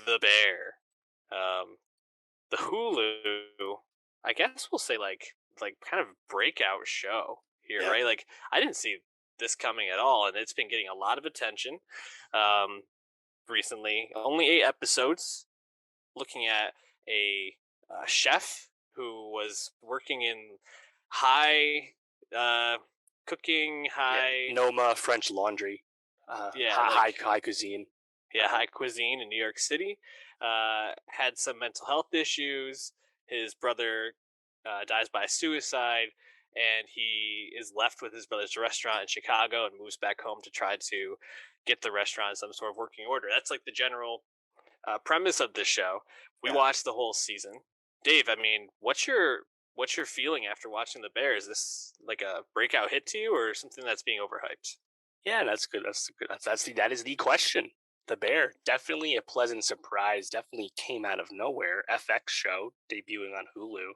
The Bear. The Hulu, I guess we'll say like kind of breakout show here, Yeah. right? Like I didn't see this coming at all, and it's been getting a lot of attention um, recently. Only 8 episodes, looking at a chef who was working in high uh, cooking, Yeah. high Noma, French Laundry, yeah, high cuisine. high cuisine in New York City. Had some mental health issues. His brother dies by suicide, and he is left with his brother's restaurant in Chicago and moves back home to try to get the restaurant in some sort of working order. That's like the general premise of this show. We Yeah. watched the whole season. Dave, I mean, what's your feeling after watching The Bear? Is this like a breakout hit to you, or something that's being overhyped? Yeah, that's good. That's good. That is the question. The Bear, definitely a pleasant surprise. Definitely came out of nowhere. FX show debuting on Hulu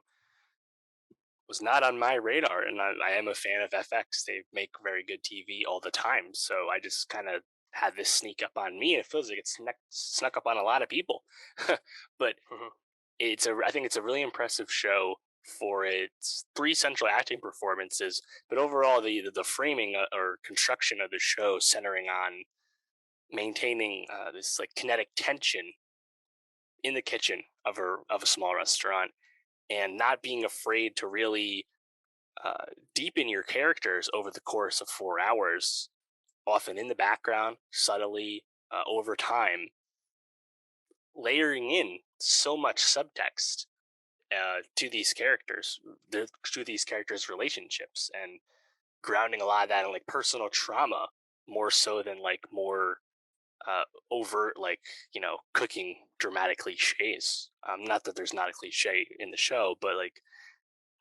was not on my radar, and I am a fan of FX. They make very good TV all the time, so I just kind of had this sneak up on me, and it feels like it's snuck up on a lot of people. But Mhm. I think it's a really impressive show for its three central acting performances, but overall the framing or construction of the show centering on maintaining this like kinetic tension in the kitchen of a small restaurant and not being afraid to really deepen your characters over the course of 4 hours, often in the background, subtly, over time, layering in so much subtext to these characters, to these characters' relationships, and grounding a lot of that in like personal trauma more so than like more overt, like cooking dramatic cliches. Not that there's not a cliche in the show, but like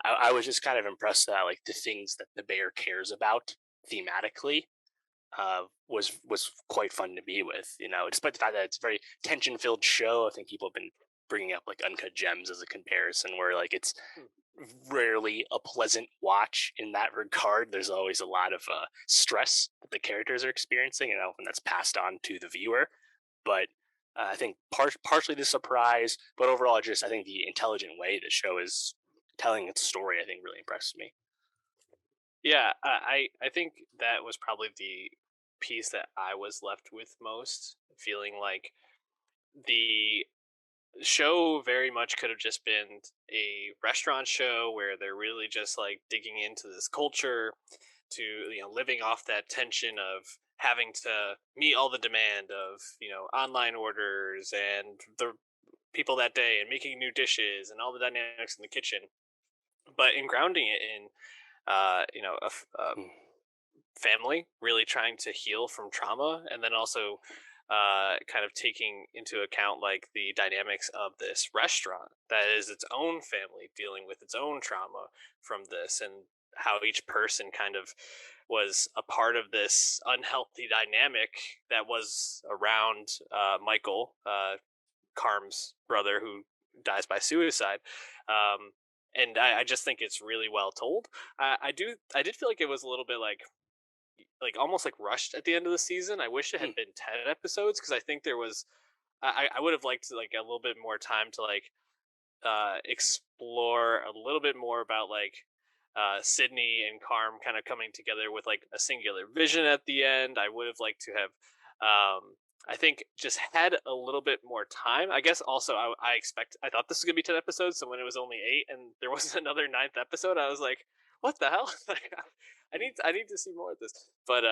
I was just kind of impressed that like the things that the bear cares about thematically was quite fun to be with. Despite the fact that it's a very tension filled show, I think people have been bringing up like Uncut Gems as a comparison, where like it's Hmm. rarely a pleasant watch in that regard. There's always a lot of stress that the characters are experiencing, and often that's passed on to the viewer. But I think partially the surprise, but overall, just I think the intelligent way the show is telling its story, I think really impressed me. Yeah, I think that was probably the piece that I was left with most, feeling like the show very much could have just been a restaurant show where they're really just like digging into this culture to living off that tension of having to meet all the demand of online orders and the people that day and making new dishes and all the dynamics in the kitchen, but in grounding it in a Mm. family really trying to heal from trauma, and then also kind of taking into account like the dynamics of this restaurant that is its own family dealing with its own trauma from this, and how each person kind of was a part of this unhealthy dynamic that was around Michael, Carm's brother, who dies by suicide. Um, and I just think it's really well told. I did feel like it was a little bit like almost like rushed at the end of the season. I wish it Mm. had been 10 episodes, because I think there was I would have liked like a little bit more time to like explore a little bit more about like Sydney and Carm kind of coming together with like a singular vision at the end. I would have liked to have I think just had a little bit more time. I guess also I thought this was gonna be 10 episodes, so when it was only 8 and there wasn't another ninth episode, I was like, "What the hell?" Like, I need to see more of this. But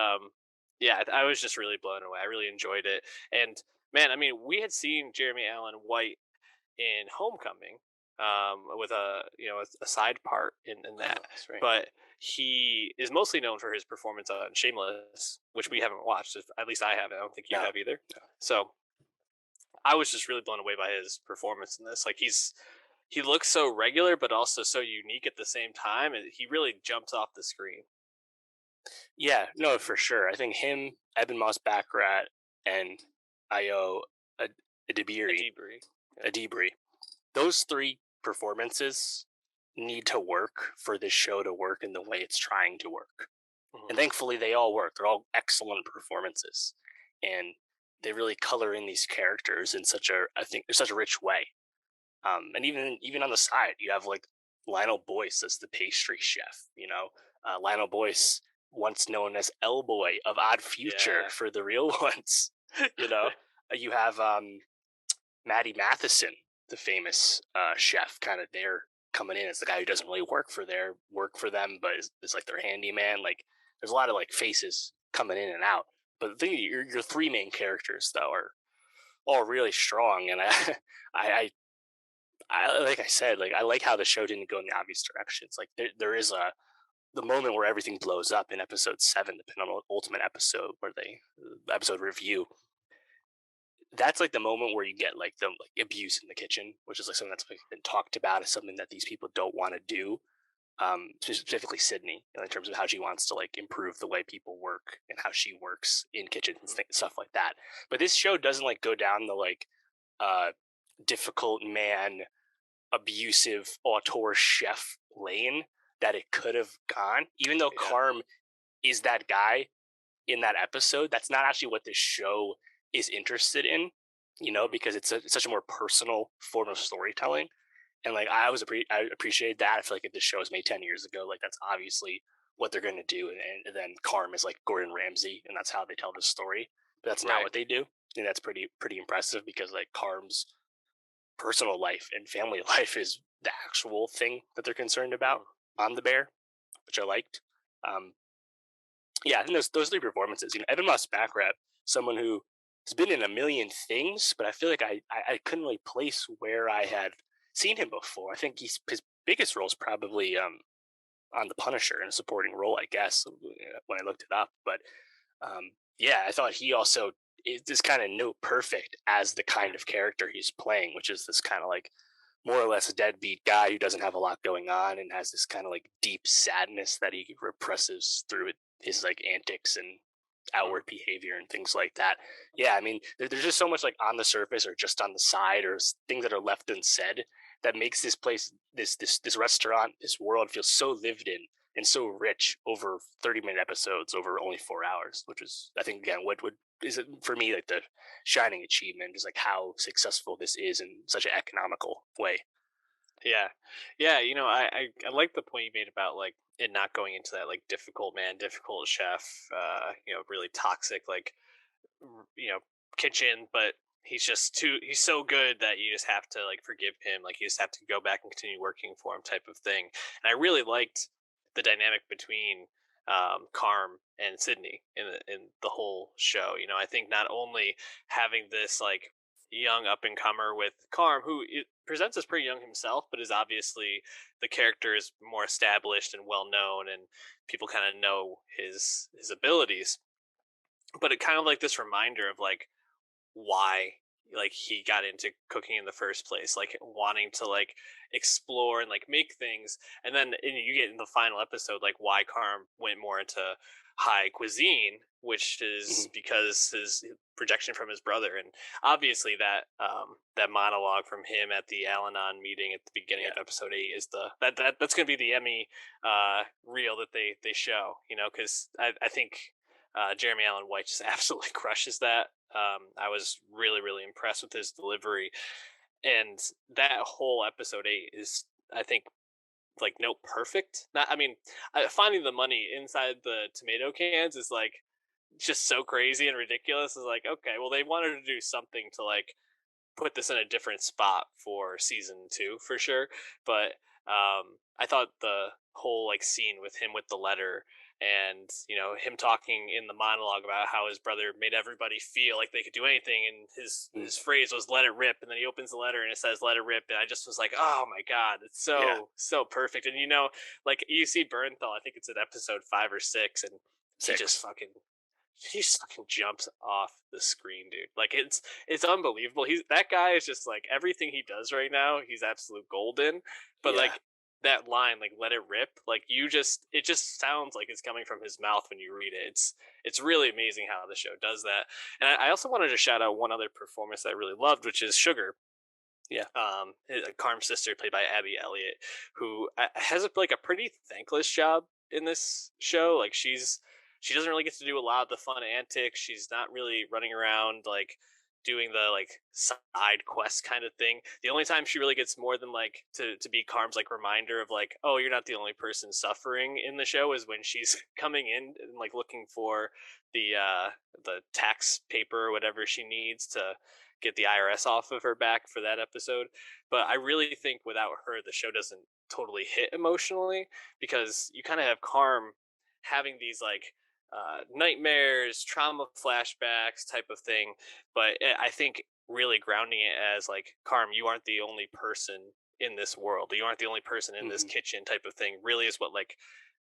yeah, I was just really blown away. I really enjoyed it, and man, I mean, we had seen Jeremy Allen White in Homecoming, with a side part in Oh, that, that's right. but he is mostly known for his performance on Shameless, which we haven't watched. At least I haven't. I don't think you No, have either. no. So I was just really blown away by his performance in this. Like he looks so regular, but also so unique at the same time, and he really jumps off the screen. Yeah, no, for sure. I think him, Eben Moss-Bachrach, and Io Ad- A Adibiri, debrief. Yeah. Adibri, those three performances need to work for this show to work in the way it's trying to work. Mhm. And thankfully, they all work. They're all excellent performances. And they really color in these characters in such a, I think, such a rich way. And even on the side, you have like Lionel Boyce as the pastry chef. Lionel Boyce, once known as L Boy of Odd Future Yeah. for the real ones. you know, you have Maddie Matheson, the famous chef, kind of there coming in as the guy who doesn't really work for them, but is like their handyman. Like there's a lot of like faces coming in and out. But the thing, your three main characters though are all really strong, and I, like I said, like I like how the show didn't go in the obvious directions. Like there is the moment where everything blows up in episode 7, the penultimate ultimate episode where they episode review. That's like the moment where you get like the like abuse in the kitchen, which is like something that's like been talked about as something that these people don't want to do. Specifically Sydney, in terms of how she wants to like improve the way people work and how she works in kitchens and stuff like that. But this show doesn't like go down the like uh difficult man, abusive auteur chef lane that it could have gone. Even though Yeah. Carm is that guy in that episode, that's not actually what this show is interested in, Mhm. because it's such a more personal form of storytelling. And like I appreciated that. I feel like if this show was made 10 years ago, like that's obviously what they're going to do. And then Carm is like Gordon Ramsay, and that's how they tell the story. But that's not Right. what they do, and that's pretty impressive because like Carm's personal life and family life is the actual thing that they're concerned about Mhm. on the bear, which I liked. Um, yeah, I think those three performances. Evan Moss-Bachrach, someone who has been in a million things, but I feel like I couldn't really place where I had seen him before. I think his biggest role is probably on The Punisher in a supporting role, I guess, when I looked it up. But yeah, I thought he also is kind of note perfect as the kind of character he's playing, which is this kind of like more or less a deadbeat guy who doesn't have a lot going on and has this kind of like deep sadness that he represses through his like antics and Mhm. outward behavior and things like that. Yeah, I mean, there's just so much like on the surface or just on the side or things that are left unsaid that makes this place, this restaurant, this world feel so lived in and so rich over 30-minute episodes over only 4 hours, which is, I think, again, what would is it for me like the shining achievement is like how successful this is in such an economical way. Yeah. Yeah. I like the point you made about like it not going into that like difficult man, difficult chef, really toxic, like, you know, kitchen, but he's so good that you just have to like forgive him. Like you just have to go back and continue working for him type of thing. And I really liked the dynamic between Carm and Sydney in the whole show. I think not only having this like young up and comer with Carm, who presents as pretty young himself, but is obviously the character is more established and well known, and people kind of know his abilities. But it kind of like this reminder of like why like he got into cooking in the first place, like wanting to like explore and like make things. And then you get in the final episode like why Carm went more into high cuisine, which is Mm-hmm. because his projection from his brother. And obviously that monologue from him at the Al-Anon meeting at the beginning Yeah, of episode 8 is that's going to be the Emmy reel that they show, because I think Jeremy Allen White just absolutely crushes that. I was really, really impressed with his delivery, and that whole episode 8 is, I think, like no perfect. Not, I mean, finding the money inside the tomato cans is like just so crazy and ridiculous. Is like, okay, well, they wanted to do something to like put this in a different spot for season 2 for sure. But I thought the whole like scene with him with the letter, and him talking in the monologue about how his brother made everybody feel like they could do anything, and his mm, his phrase was "let it rip," and then he opens the letter and it says "let it rip," and I just was like, oh my god, it's yeah, so perfect. And like you see Bernthal, I think it's in episode 5 or 6, and he just 6. fucking he just fucking jumps off the screen, dude. Like it's unbelievable. That guy is just like everything he does right now. He's absolute golden. But Yeah, like that line, like "let it rip," like it just sounds like it's coming from his mouth when you read it. It's really amazing how the show does that. And I also wanted to shout out one other performance that I really loved, which is Sugar, yeah, Carm's sister, played by Abby Elliott, who has like a pretty thankless job in this show. Like she's she doesn't really get to do a lot of the fun antics. She's not really running around like doing the like side quest kind of thing. The only time she really gets more than like to be Carm's like reminder of like, oh, you're not the only person suffering in the show is when she's coming in and like looking for the tax paper or whatever she needs to get the IRS off of her back for that episode. But I really think without her the show doesn't totally hit emotionally, because you kind of have Carm having these like nightmares, trauma flashbacks type of thing. But I think really grounding it as like, Carm, you aren't the only person in this world. You aren't the only person in this Hmm. kitchen type of thing really is what like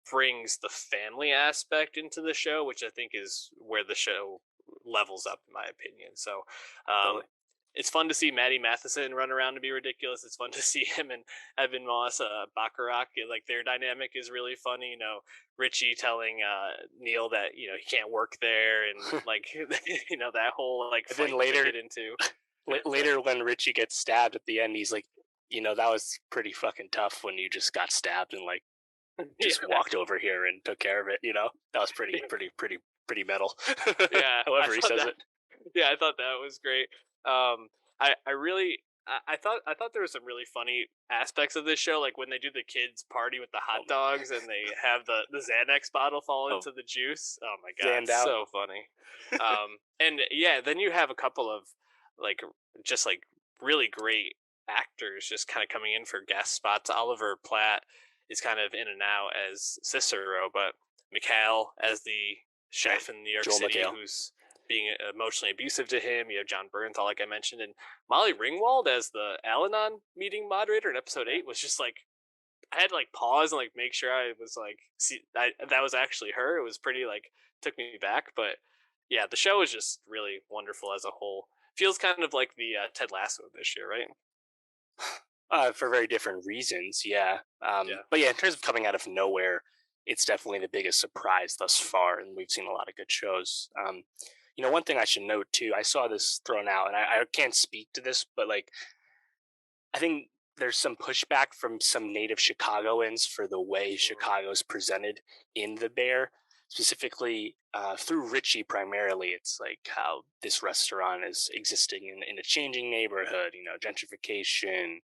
brings the family aspect into the show, which I think is where the show levels up, in my opinion. So, um, Totally. it's fun to see Maddie Matheson run around and be ridiculous. It's fun to see him and Evan Moss, Bacharach. Like their dynamic is really funny. Richie telling Neil that he can't work there, and like that whole like And then fight that they later, get into. later when Richie gets stabbed at the end, he's like, that was pretty fucking tough when you just got stabbed and like Yeah, just walked over here and took care of it. That was pretty metal. yeah. I However he thought says that. it. Yeah, I thought that was great. I really I thought there were some really funny aspects of this show, like when they do the kids party with the hot Oh my dogs and they have the Xanax bottle fall oh, into the juice. Oh my god, Zanned out. so funny. And yeah, then you have a couple of like just like really great actors just kind of coming in for guest spots. Oliver Platt is kind of in and out as Cicero, but Mikhail as the Right. chef in New York Joel City McHale. who's being emotionally abusive to him. You have John Bernthal, like I mentioned, and Molly Ringwald as the Al-Anon meeting moderator in episode Yeah. 8 was just like, I had to like pause and like make sure I was like, that was actually her. It was pretty like, took me back, but yeah, the show is just really wonderful as a whole. Feels kind of like the Ted Lasso this year, right? For very different reasons, yeah. Yeah. But yeah, in terms of coming out of nowhere, it's definitely the biggest surprise thus far, and we've seen a lot of good shows. One thing I should note too, I saw this thrown out, and I can't speak to this, but like, I think there's some pushback from some native Chicagoans for the way Mhm. Chicago's presented in The Bear, specifically through Richie primarily. It's like how this restaurant is existing in a changing neighborhood, gentrification,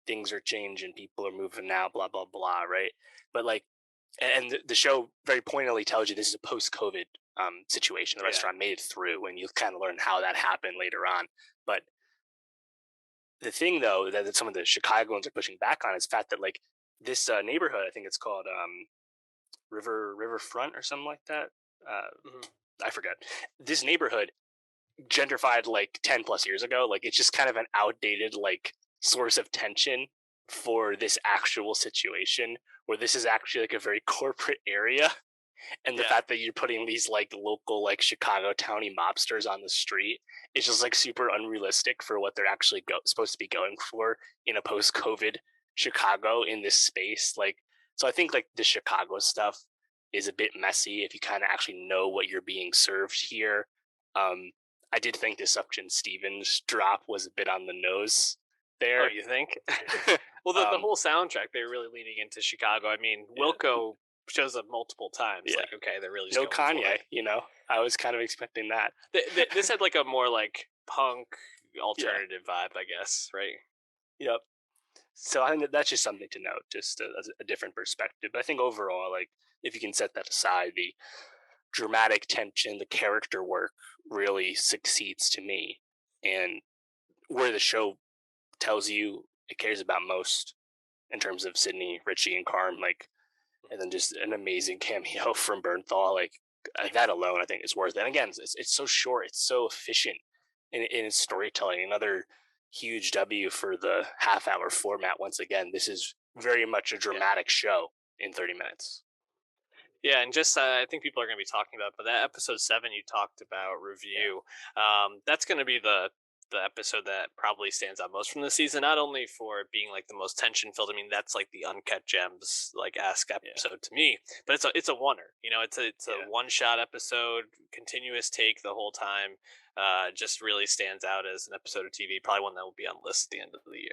things are changing, people are moving out, blah, blah, blah, right? But like, and the show very pointedly tells you this is a post-COVID situation. The Yeah. restaurant made it through, and you kind of learn how that happened later on. But the thing though that some of the Chicagoans are pushing back on is the fact that like this neighborhood, I think it's called Riverfront or something like that. Uh, Hmm. I forget. This neighborhood gentrified like 10 plus years ago. Like it's just kind of an outdated like source of tension for this actual situation where this is actually like a very corporate area, and the Yeah. fact that you're putting these like local like Chicago towny mobsters on the street is just like super unrealistic for what they're actually supposed to be going for in a post-COVID Chicago in this space. Like, so I think like the Chicago stuff is a bit messy if you kind of actually know what you're being served here. Um, I did think the Suction Stevens drop was a bit on the nose Oh, there. you think? Well, the um, whole soundtrack, they're really leaning into Chicago. I mean, yeah, Wilco shows up multiple times. yeah. Like, okay, they're really just No going for Kanye, it. I was kind of expecting that. This had like a more like punk Yeah. alternative vibe, I guess, right? Yep. So I think that's just something to note, just a different perspective. But I think overall, like if you can set that aside, the dramatic tension, the character work really succeeds to me, and where the show tells you it cares about most in terms of Sydney, Richie, and Carm, like, and then just an amazing cameo from Bernthal, like that alone, I think is worth it. And again, it's so short, it's so efficient in its storytelling. Another huge W for the half-hour format. Once again, this is very much a Yeah. dramatic show in 30 minutes. Yeah, and just I think people are going to be talking about, but that episode 7 you talked about Yeah, review, that's going to be the episode that probably stands out most from the season. Not only for it being like the most tension filled. I mean, that's like the uncut gems like ask yeah, episode to me. But it's a oneer. It's a yeah. one shot episode, continuous take the whole time. Just really stands out as an episode of TV. Probably one that will be on the list at the end of the year.